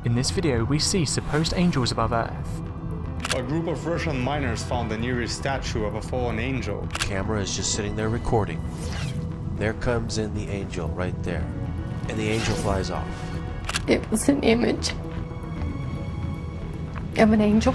In this video, we see supposed angels above Earth. A group of Russian miners found the nearest statue of a fallen angel. The camera is just sitting there recording. There comes in the angel right there. And the angel flies off. It was an image of an angel.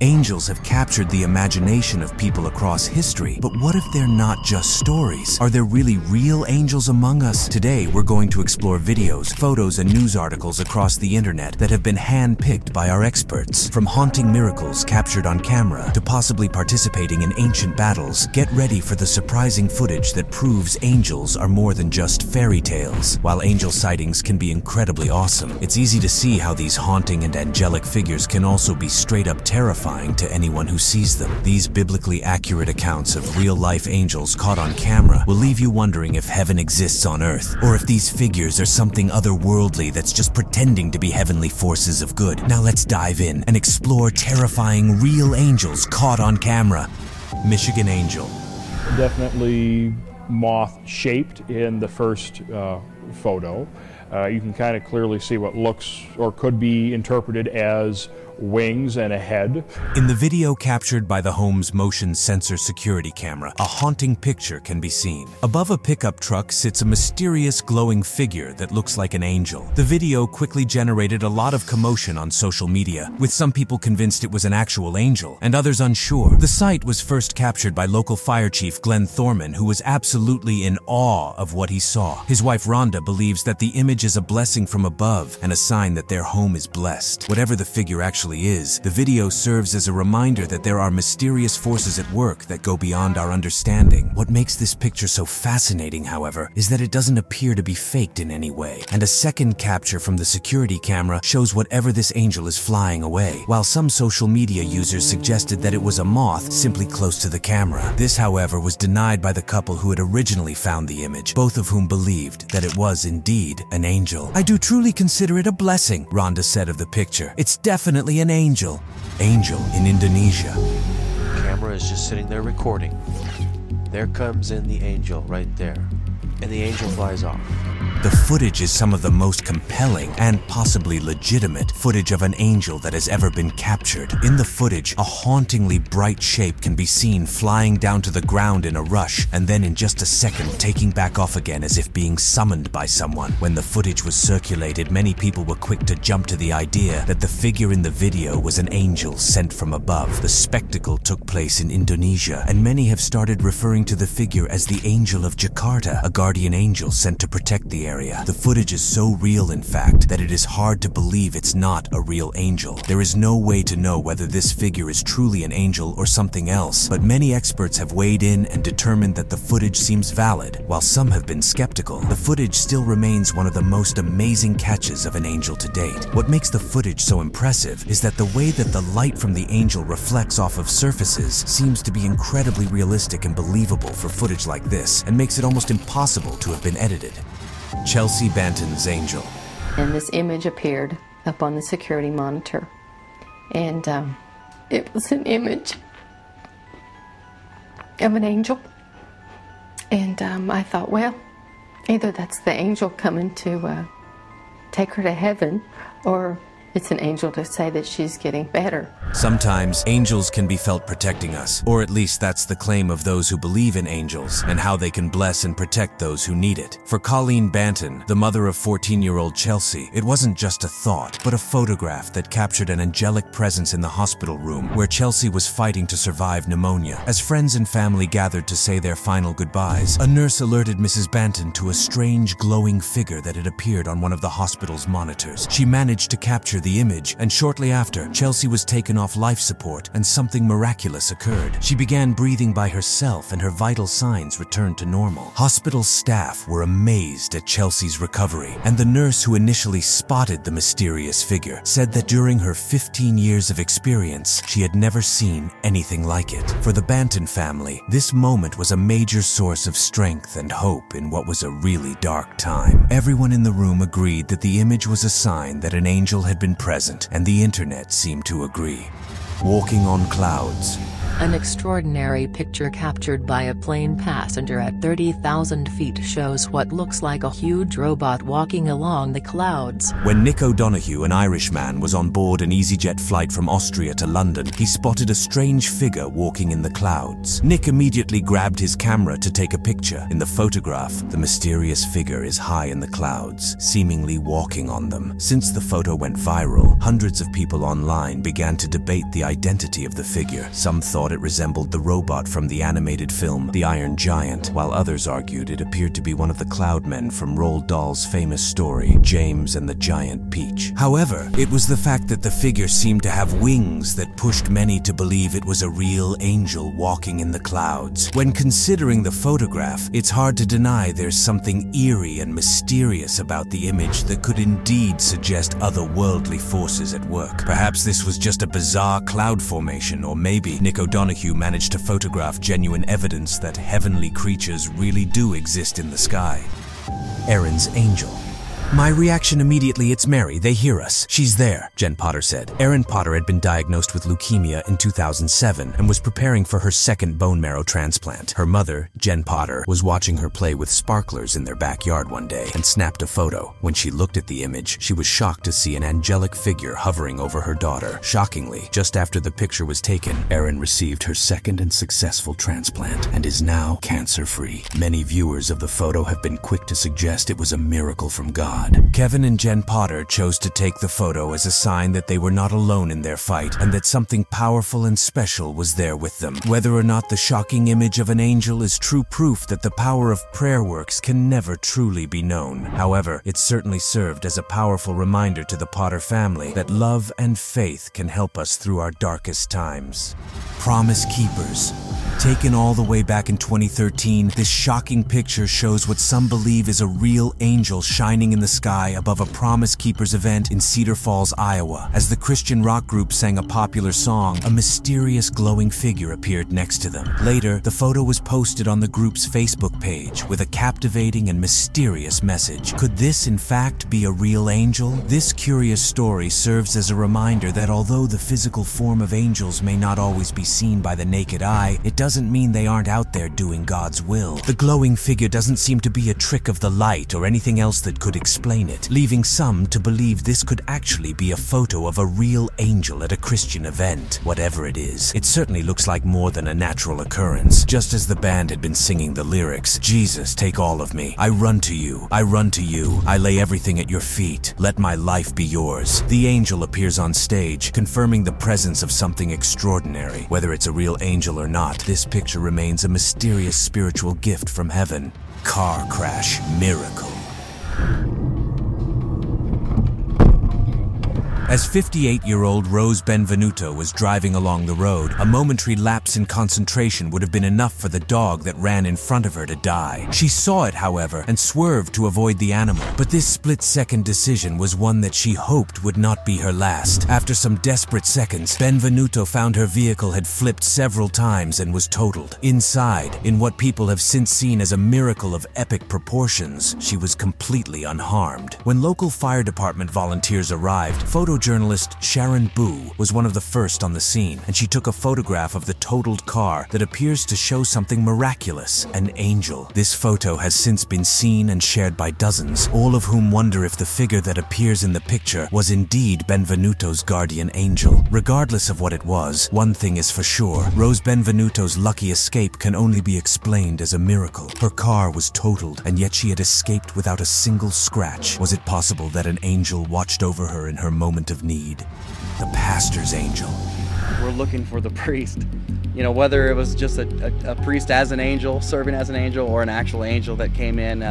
Angels have captured the imagination of people across history, but what if they're not just stories? Are there really real angels among us? Today, we're going to explore videos, photos, and news articles across the internet that have been hand-picked by our experts. From haunting miracles captured on camera to possibly participating in ancient battles, get ready for the surprising footage that proves angels are more than just fairy tales. While angel sightings can be incredibly awesome, it's easy to see how these haunting and angelic figures can also be straight-up terrifying to anyone who sees them. These biblically accurate accounts of real-life angels caught on camera will leave you wondering if heaven exists on earth, or if these figures are something otherworldly that's just pretending to be heavenly forces of good. Now let's dive in and explore terrifying real angels caught on camera. Michigan Angel. Definitely moth-shaped in the first photo. You can kind of clearly see what looks or could be interpreted as wings and a head. In the video captured by the home's motion sensor security camera, a haunting picture can be seen. Above a pickup truck sits a mysterious glowing figure that looks like an angel. The video quickly generated a lot of commotion on social media, with some people convinced it was an actual angel and others unsure. The sight was first captured by local fire chief Glenn Thorman, who was absolutely in awe of what he saw. His wife Rhonda believes that the image is a blessing from above and a sign that their home is blessed. Whatever the figure actually is, the video serves as a reminder that there are mysterious forces at work that go beyond our understanding. What makes this picture so fascinating, however, is that it doesn't appear to be faked in any way. And a second capture from the security camera shows whatever this angel is flying away, while some social media users suggested that it was a moth simply close to the camera. This, however, was denied by the couple who had originally found the image, both of whom believed that it was indeed an angel. "I do truly consider it a blessing," Rhonda said of the picture. "It's definitely an angel." Angel in Indonesia. The camera is just sitting there recording. There comes in the angel right there. And the angel flies off. The footage is some of the most compelling and possibly legitimate footage of an angel that has ever been captured. In the footage, a hauntingly bright shape can be seen flying down to the ground in a rush, and then in just a second taking back off again as if being summoned by someone. When the footage was circulated, many people were quick to jump to the idea that the figure in the video was an angel sent from above. The spectacle took place in Indonesia, and many have started referring to the figure as the Angel of Jakarta, a guardian angel sent to protect the area. The footage is so real, in fact, that it is hard to believe it's not a real angel. There is no way to know whether this figure is truly an angel or something else, but many experts have weighed in and determined that the footage seems valid, while some have been skeptical. The footage still remains one of the most amazing catches of an angel to date. What makes the footage so impressive is that the way that the light from the angel reflects off of surfaces seems to be incredibly realistic and believable for footage like this, and makes it almost impossible to have been edited. Chelsea Banton's angel. And this image appeared up on the security monitor. And it was an image of an angel. And I thought, well, either that's the angel coming to take her to heaven, or it's an angel to say that she's getting better. Sometimes angels can be felt protecting us, or at least that's the claim of those who believe in angels and how they can bless and protect those who need it. For Colleen Banton, the mother of 14-year-old Chelsea, it wasn't just a thought, but a photograph that captured an angelic presence in the hospital room where Chelsea was fighting to survive pneumonia. As friends and family gathered to say their final goodbyes, a nurse alerted Mrs. Banton to a strange glowing figure that had appeared on one of the hospital's monitors. She managed to capture the image, and shortly after, Chelsea was taken off life support and something miraculous occurred. She began breathing by herself and her vital signs returned to normal. Hospital staff were amazed at Chelsea's recovery, and the nurse who initially spotted the mysterious figure said that during her 15 years of experience, she had never seen anything like it. For the Banton family, this moment was a major source of strength and hope in what was a really dark time. Everyone in the room agreed that the image was a sign that an angel had been present, and the internet seemed to agree. Walking on clouds. An extraordinary picture captured by a plane passenger at 30,000 feet shows what looks like a huge robot walking along the clouds. When Nick O'Donoghue, an Irishman, was on board an EasyJet flight from Austria to London, he spotted a strange figure walking in the clouds. Nick immediately grabbed his camera to take a picture. In the photograph, the mysterious figure is high in the clouds, seemingly walking on them. Since the photo went viral, hundreds of people online began to debate the identity of the figure. Some thought it resembled the robot from the animated film The Iron Giant, while others argued it appeared to be one of the Cloud Men from Roald Dahl's famous story, James and the Giant Peach. However, it was the fact that the figure seemed to have wings that pushed many to believe it was a real angel walking in the clouds. When considering the photograph, it's hard to deny there's something eerie and mysterious about the image that could indeed suggest otherworldly forces at work. Perhaps this was just a bizarre cloud formation, or maybe Nick O'Donoghue managed to photograph genuine evidence that heavenly creatures really do exist in the sky. Erin's angel. My reaction immediately, it's Mary, they hear us. She's there, Jen Potter said. Erin Potter had been diagnosed with leukemia in 2007 and was preparing for her second bone marrow transplant. Her mother, Jen Potter, was watching her play with sparklers in their backyard one day and snapped a photo. When she looked at the image, she was shocked to see an angelic figure hovering over her daughter. Shockingly, just after the picture was taken, Erin received her second and successful transplant and is now cancer-free. Many viewers of the photo have been quick to suggest it was a miracle from God. Kevin and Jen Potter chose to take the photo as a sign that they were not alone in their fight and that something powerful and special was there with them. Whether or not the shocking image of an angel is true proof that the power of prayer works can never truly be known. However, it certainly served as a powerful reminder to the Potter family that love and faith can help us through our darkest times. Promise Keepers. Taken all the way back in 2013, this shocking picture shows what some believe is a real angel shining in the sky above a Promise Keepers event in Cedar Falls, Iowa. As the Christian rock group sang a popular song, a mysterious glowing figure appeared next to them. Later, the photo was posted on the group's Facebook page with a captivating and mysterious message. Could this, in fact, be a real angel? This curious story serves as a reminder that although the physical form of angels may not always be seen by the naked eye, it doesn't mean they aren't out there doing God's will. The glowing figure doesn't seem to be a trick of the light or anything else that could explain it, leaving some to believe this could actually be a photo of a real angel at a Christian event. Whatever it is, it certainly looks like more than a natural occurrence. Just as the band had been singing the lyrics, "Jesus, take all of me. I run to you. I run to you. I lay everything at your feet. Let my life be yours." The angel appears on stage, confirming the presence of something extraordinary. Whether it's a real angel or not, this picture remains a mysterious spiritual gift from heaven. Car crash miracle. As 58-year-old Rose Benvenuto was driving along the road, a momentary lapse in concentration would have been enough for the dog that ran in front of her to die. She saw it, however, and swerved to avoid the animal. But this split-second decision was one that she hoped would not be her last. After some desperate seconds, Benvenuto found her vehicle had flipped several times and was totaled. Inside, in what people have since seen as a miracle of epic proportions, she was completely unharmed. When local fire department volunteers arrived, photojournalist Sharon Boo was one of the first on the scene, and she took a photograph of the totaled car that appears to show something miraculous, an angel. This photo has since been seen and shared by dozens, all of whom wonder if the figure that appears in the picture was indeed Benvenuto's guardian angel. Regardless of what it was, one thing is for sure: Rose Benvenuto's lucky escape can only be explained as a miracle. Her car was totaled, and yet she had escaped without a single scratch. Was it possible that an angel watched over her in her moment of need? The pastor's angel. We're looking for the priest. You know, whether it was just a priest as an angel, serving as an angel, or an actual angel that came in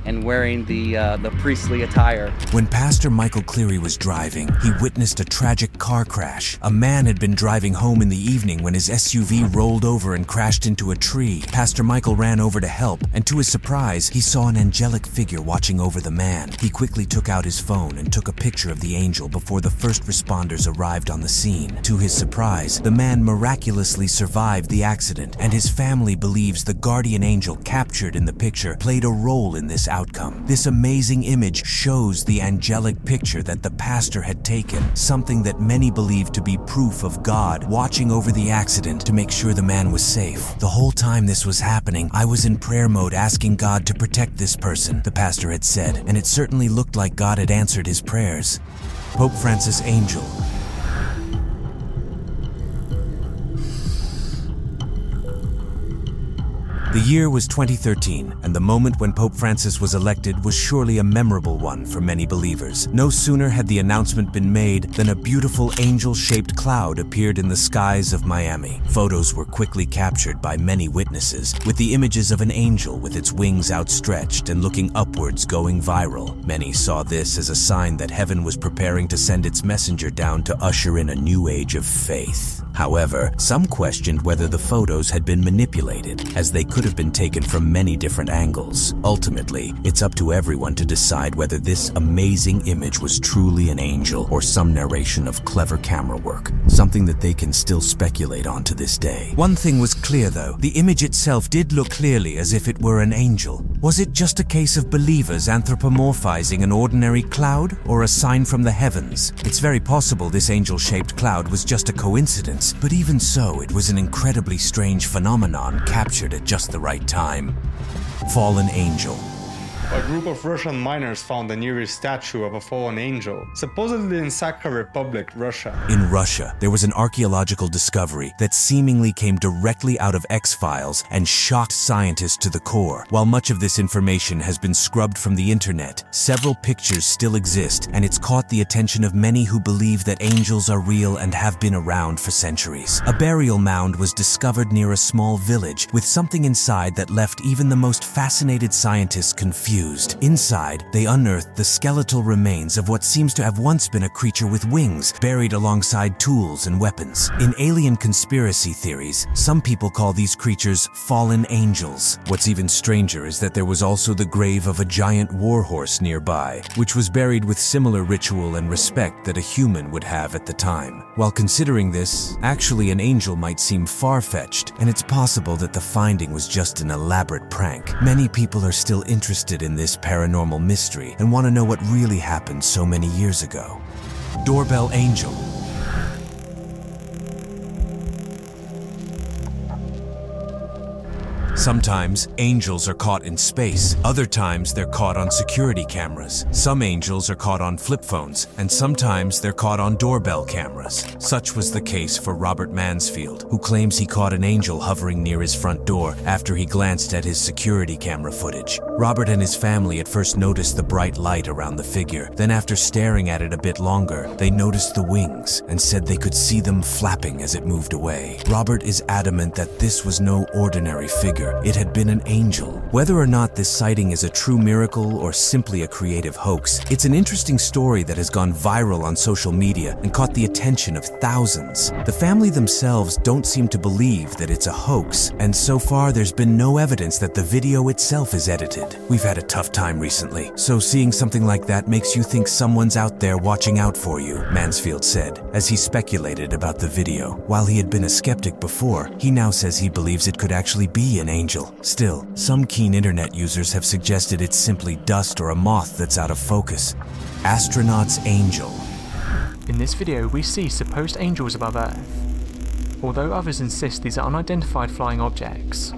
and wearing the priestly attire. When Pastor Michael Cleary was driving, he witnessed a tragic car crash. A man had been driving home in the evening when his SUV rolled over and crashed into a tree. Pastor Michael ran over to help, and to his surprise, he saw an angelic figure watching over the man. He quickly took out his phone and took a picture of the angel before the first responders arrived on the scene. To his surprise, the man miraculously survived the accident, and his family believes the guardian angel captured in the picture played a role in this outcome. This amazing image shows the angelic picture that the pastor had taken, something that many believe to be proof of God watching over the accident to make sure the man was safe. The whole time this was happening, I was in prayer mode asking God to protect this person, the pastor had said, and it certainly looked like God had answered his prayers. Pope Francis Angel. The year was 2013, and the moment when Pope Francis was elected was surely a memorable one for many believers. No sooner had the announcement been made than a beautiful angel-shaped cloud appeared in the skies of Miami. Photos were quickly captured by many witnesses, with the images of an angel with its wings outstretched and looking upwards going viral. Many saw this as a sign that heaven was preparing to send its messenger down to usher in a new age of faith. However, some questioned whether the photos had been manipulated, as they could have been taken from many different angles. Ultimately, it's up to everyone to decide whether this amazing image was truly an angel or some narration of clever camera work, something that they can still speculate on to this day. One thing was clear though, the image itself did look clearly as if it were an angel. Was it just a case of believers anthropomorphizing an ordinary cloud or a sign from the heavens? It's very possible this angel-shaped cloud was just a coincidence, but even so, it was an incredibly strange phenomenon captured at just the right time. Fallen angel. A group of Russian miners found the nearest statue of a fallen angel, supposedly in Sakha Republic, Russia. In Russia, there was an archaeological discovery that seemingly came directly out of X-Files and shocked scientists to the core. While much of this information has been scrubbed from the internet, several pictures still exist, and it's caught the attention of many who believe that angels are real and have been around for centuries. A burial mound was discovered near a small village with something inside that left even the most fascinated scientists confused. Inside, they unearthed the skeletal remains of what seems to have once been a creature with wings, buried alongside tools and weapons. In alien conspiracy theories, some people call these creatures fallen angels. What's even stranger is that there was also the grave of a giant warhorse nearby, which was buried with similar ritual and respect that a human would have at the time. While considering this, actually an angel might seem far-fetched, and it's possible that the finding was just an elaborate prank. Many people are still interested in this paranormal mystery and want to know what really happened so many years ago. Doorbell angel. Sometimes, angels are caught in space. Other times, they're caught on security cameras. Some angels are caught on flip phones, and sometimes they're caught on doorbell cameras. Such was the case for Robert Mansfield, who claims he caught an angel hovering near his front door after he glanced at his security camera footage. Robert and his family at first noticed the bright light around the figure. Then after staring at it a bit longer, they noticed the wings and said they could see them flapping as it moved away. Robert is adamant that this was no ordinary figure. It had been an angel. Whether or not this sighting is a true miracle or simply a creative hoax, it's an interesting story that has gone viral on social media and caught the attention of thousands. The family themselves don't seem to believe that it's a hoax, and so far there's been no evidence that the video itself is edited. We've had a tough time recently, so seeing something like that makes you think someone's out there watching out for you, Mansfield said, as he speculated about the video. While he had been a skeptic before, he now says he believes it could actually be an angel. Still, some keen internet users have suggested it's simply dust or a moth that's out of focus. Astronaut's angel. In this video, we see supposed angels above Earth, although others insist these are unidentified flying objects.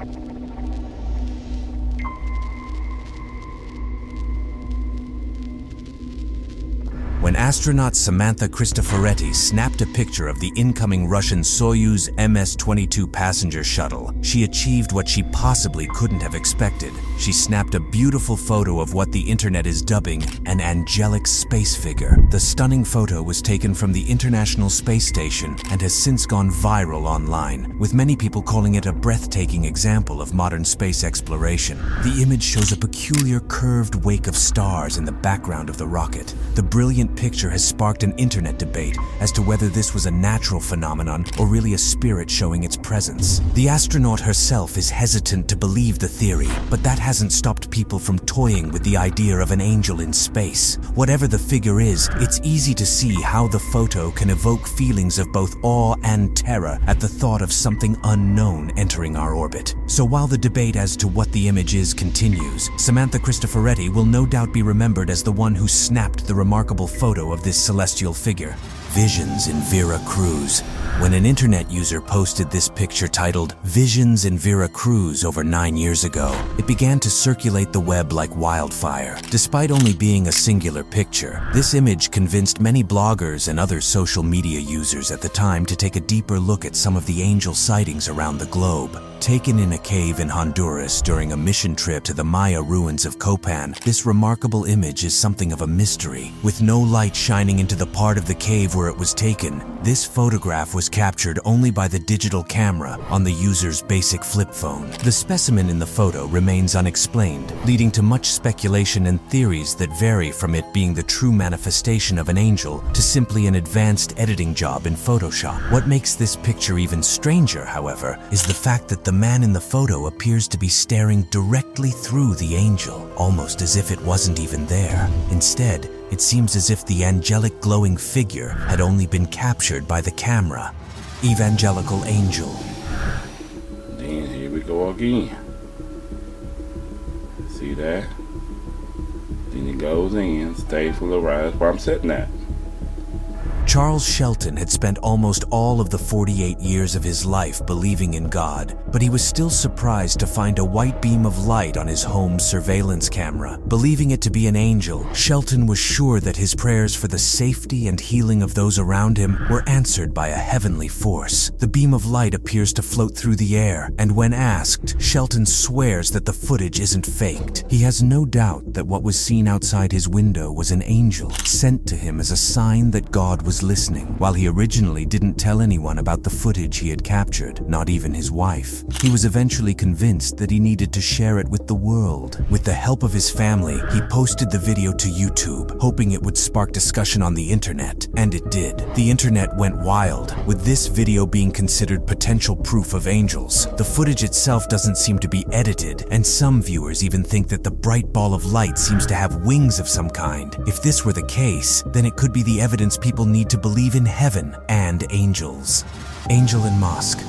When astronaut Samantha Cristoforetti snapped a picture of the incoming Russian Soyuz MS-22 passenger shuttle, she achieved what she possibly couldn't have expected. She snapped a beautiful photo of what the internet is dubbing an angelic space figure. The stunning photo was taken from the International Space Station and has since gone viral online, with many people calling it a breathtaking example of modern space exploration. The image shows a peculiar curved wake of stars in the background of the rocket. The brilliant recent picture has sparked an internet debate as to whether this was a natural phenomenon or really a spirit showing its presence. The astronaut herself is hesitant to believe the theory, but that hasn't stopped people from toying with the idea of an angel in space. Whatever the figure is, it's easy to see how the photo can evoke feelings of both awe and terror at the thought of something unknown entering our orbit. So while the debate as to what the image is continues, Samantha Cristoforetti will no doubt be remembered as the one who snapped the remarkable photo of this celestial figure. Visions in Vera Cruz. When an internet user posted this picture titled "Visions in Vera Cruz" over 9 years ago, it began to circulate the web like wildfire. Despite only being a singular picture, this image convinced many bloggers and other social media users at the time to take a deeper look at some of the angel sightings around the globe. Taken in a cave in Honduras during a mission trip to the Maya ruins of Copan, this remarkable image is something of a mystery. With no light shining into the part of the cave where it was taken, this photograph was captured only by the digital camera on the user's basic flip phone. The specimen in the photo remains unexplained, leading to much speculation and theories that vary from it being the true manifestation of an angel to simply an advanced editing job in Photoshop. What makes this picture even stranger, however, is the fact that the man in the photo appears to be staring directly through the angel, almost as if it wasn't even there. Instead, it seems as if the angelic glowing figure had only been captured by the camera. Evangelical Angel. Then here we go again. See that? Then it goes in, stay for the ride. That's where I'm sitting at. Charles Shelton had spent almost all of the 48 years of his life believing in God, but he was still surprised to find a white beam of light on his home's surveillance camera. Believing it to be an angel, Shelton was sure that his prayers for the safety and healing of those around him were answered by a heavenly force. The beam of light appears to float through the air, and when asked, Shelton swears that the footage isn't faked. He has no doubt that what was seen outside his window was an angel sent to him as a sign that God was listening, while he originally didn't tell anyone about the footage he had captured, not even his wife. He was eventually convinced that he needed to share it with the world. With the help of his family, he posted the video to YouTube, hoping it would spark discussion on the internet, and it did. The internet went wild, with this video being considered potential proof of angels. The footage itself doesn't seem to be edited, and some viewers even think that the bright ball of light seems to have wings of some kind. If this were the case, then it could be the evidence people need to believe in heaven and angels. Angel in Mosque.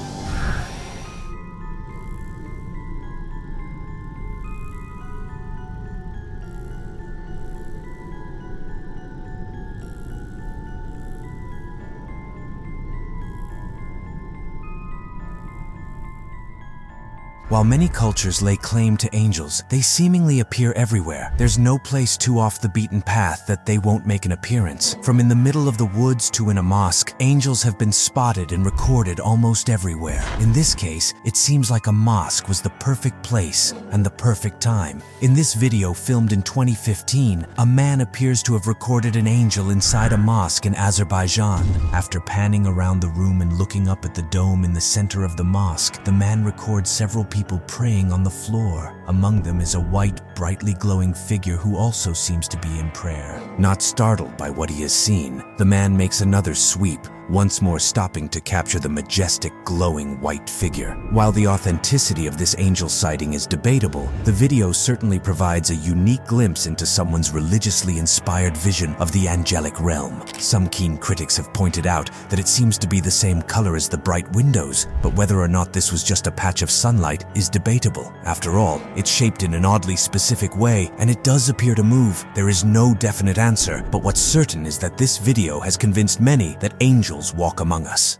While many cultures lay claim to angels, they seemingly appear everywhere. There's no place too off the beaten path that they won't make an appearance. From in the middle of the woods to in a mosque, angels have been spotted and recorded almost everywhere. In this case, it seems like a mosque was the perfect place and the perfect time. In this video filmed in 2015, a man appears to have recorded an angel inside a mosque in Azerbaijan. After panning around the room and looking up at the dome in the center of the mosque, the man records several people praying on the floor. Among them is a white, brightly glowing figure who also seems to be in prayer. Not startled by what he has seen, the man makes another sweep, once more stopping to capture the majestic, glowing white figure. While the authenticity of this angel sighting is debatable, the video certainly provides a unique glimpse into someone's religiously inspired vision of the angelic realm. Some keen critics have pointed out that it seems to be the same color as the bright windows, but whether or not this was just a patch of sunlight is debatable. After all, it's shaped in an oddly specific way, and it does appear to move. There is no definite answer, but what's certain is that this video has convinced many that angels walk among us.